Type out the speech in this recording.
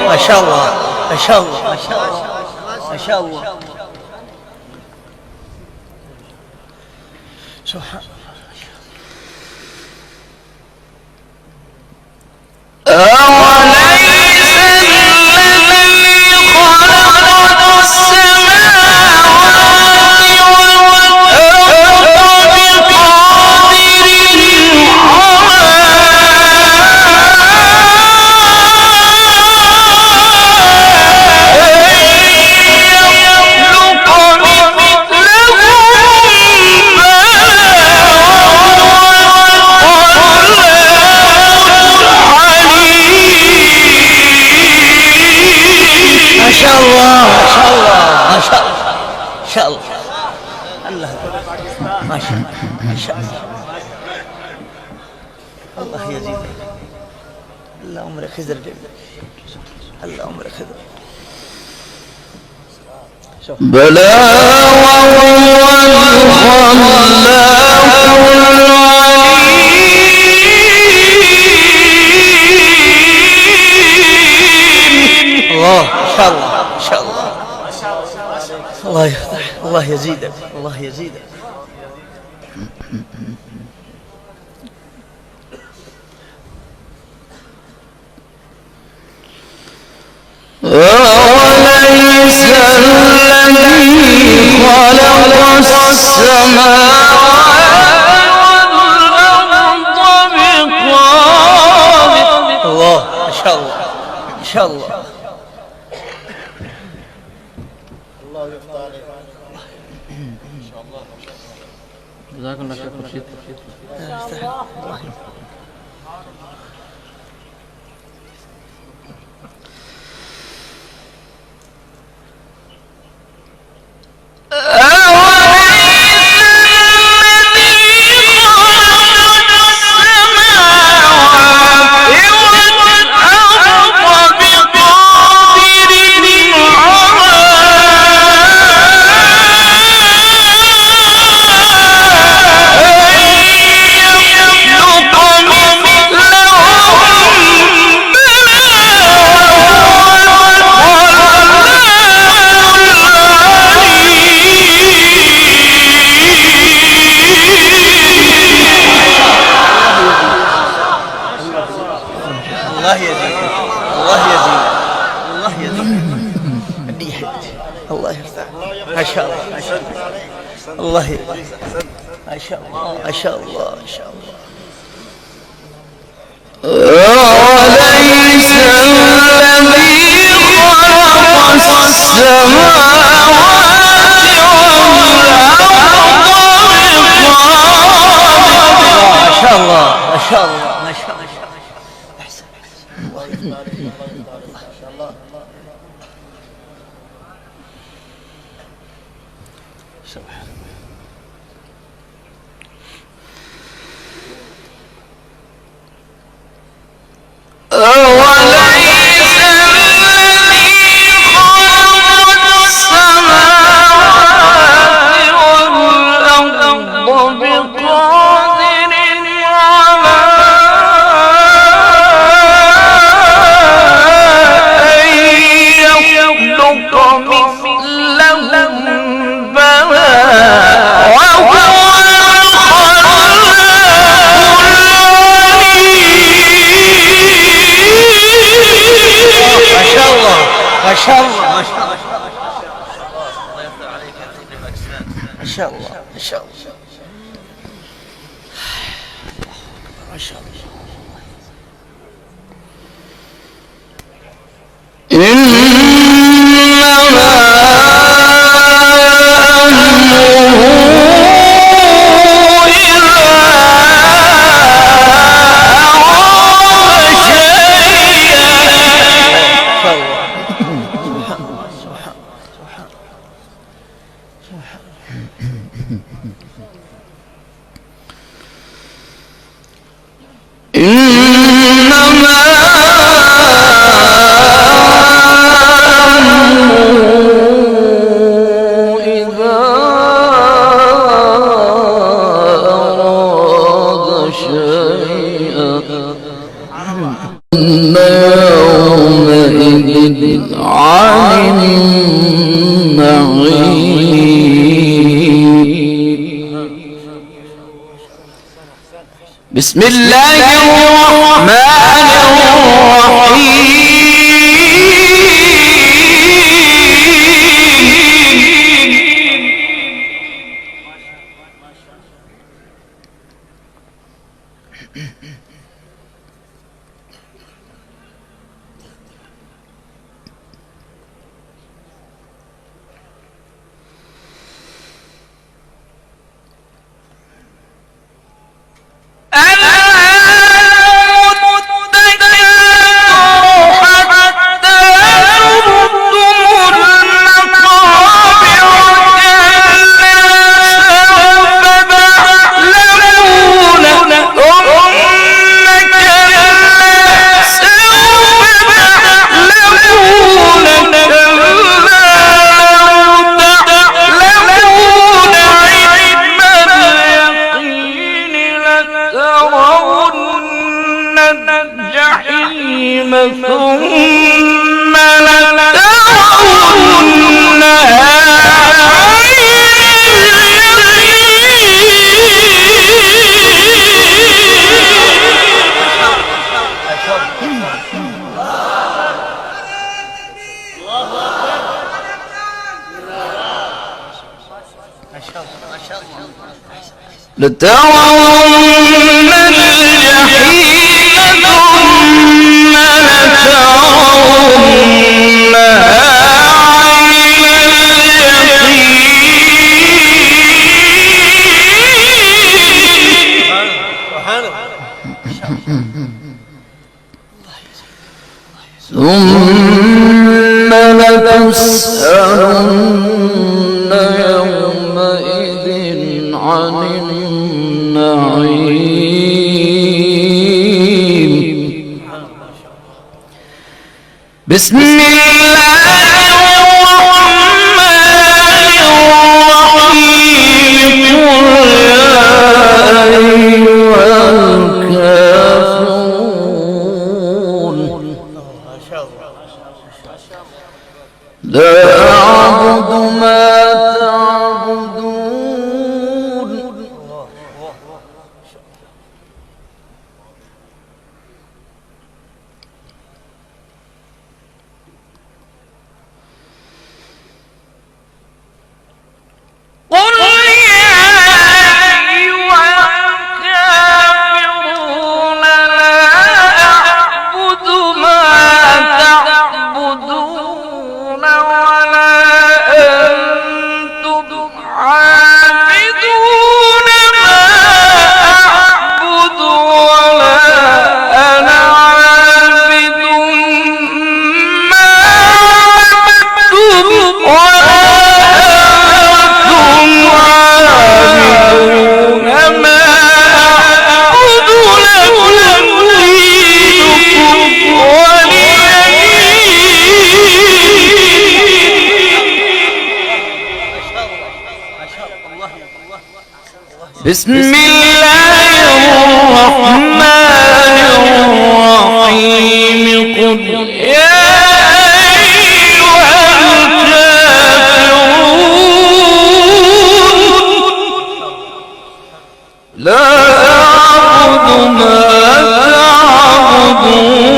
ما شاء الله ما شاء الله ما شاء الله ما شاء الله سبحان الله يزيد الله عمرك خزر الله عمرك خزر بلى وهو الله إن شاء الله إن شاء الله الله يفتح الله يزيدك الله يزيدك أوليس الذي خلق السماوات والأرض بقادر الله إن شاء الله إن شاء الله الله يفتح عليك إن شاء الله جزاكم الله خير الله يرفع ما شاء الله الله ما شاء الله ما شاء الله ما شاء الله أوليس الذي خلق السماوات والأرض ما شاء الله ما شاء الله ما شاء الله أحسن الله يبارك ما شاء الله سبحان الله أوليس الذي خلق السماوات والأرض بقادر على أن يخلق مثلهم بلى وهو ما شاء الله ما شاء الله الله يفتح عليك يا سيدي باكستان ما شاء الله ما شاء الله ما شاء الله بسم الله الرحمن الرحيم ثم لترون الجحيم ثم لترونها عين اليقين ثم لتسألن يومئذ عن النعيم بسم الله الرحمن الرحيم قل يا أيها الكافرون لا أعبد ما تعبدون قل يا أيها الكافرون لا أعبد ما تعبدون ولا أنتم عابدون ما أعبد ولا أنا عابد ما عبدتم ولا أنتم عابدون ما أعبد لكم دينكم ولي بسم الله الرحمن الرحيم قل يا أيها الكافرون لا أعبد ما تعبدون